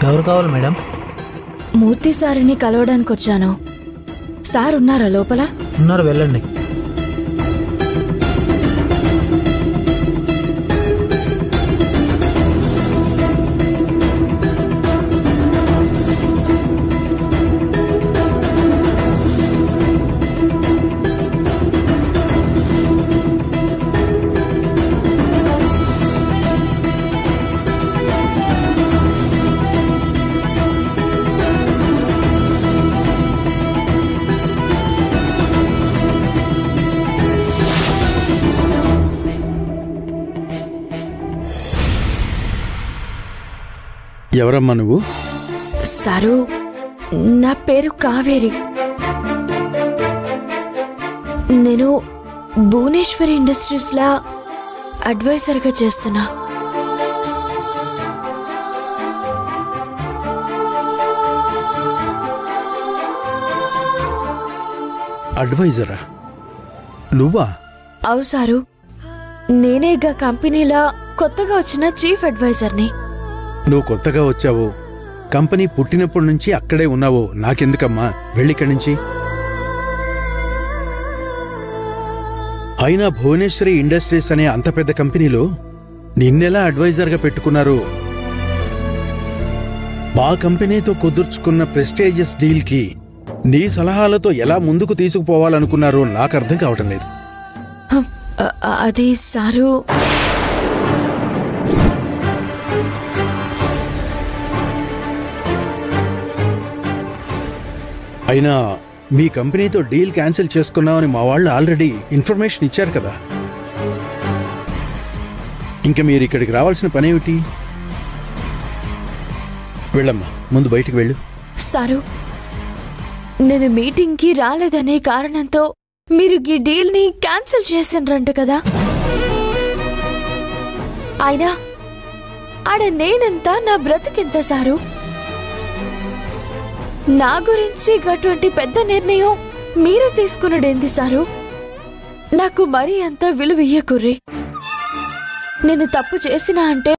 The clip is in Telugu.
ఎవరు కావాలి మేడం? మూర్తి సార్ని కలవడానికి వచ్చాను. సార్ ఉన్నారా లోపల? ఉన్నారు, వెళ్ళండి. ఎవరమ్మా నువ్వు? సారు, నా పేరు కావేరి. నేను భువనేశ్వరి ఇండస్ట్రీస్ లా అడ్వైజర్గా చేస్తున్నా. అడ్వైజరా? నువ్వా? అవు సారు, నేనే గా కంపెనీలా కొత్తగా వచ్చిన చీఫ్ అడ్వైజర్ని. నువ్వు కొత్తగా వచ్చావు, కంపెనీ పుట్టినప్పటి నుంచి అక్కడే ఉన్నావు, నాకెందుకమ్మా, వెళ్ళిక్కడి నుంచి. అయినా భువనేశ్వరి ఇండస్ట్రీస్ అనే అంత పెద్ద కంపెనీలో నిన్నెలా అడ్వైజర్గా పెట్టుకున్నారు? మా కంపెనీతో కుదుర్చుకున్న ప్రెస్టీజియస్ డీల్కి నీ సలహాలతో ఎలా ముందుకు తీసుకుపోవాలనుకున్నారో నాకు అర్థం కావటం లేదు. అది సారు, అయినా మీ కంపెనీతో డీల్ క్యాన్సిల్ చేసుకున్నామని మా వాళ్ళు ఆల్రెడీ ఇన్ఫర్మేషన్ ఇచ్చారు కదా. ఇంకా మీరు ఇక్కడికి రావాల్సిన పనేమిటి? వెళ్ళమ్మా, ముందు బయటికి వెళ్ళు. సారు, నేను మీటింగ్కి రాలేదనే కారణంతో మీరు ఈ డీల్ని క్యాన్సిల్ చేసిండ్రంట కదా. అయినా ఆడ నేనెంత, నా బ్రతికెంత సారు? నా గురించి అటువంటి పెద్ద నిర్ణయం మీరు తీసుకున్నడేంది సారు? నాకు మరీ అంత విలువ ఇయ్యకుర్రి. నేను తప్పు చేసినా అంటే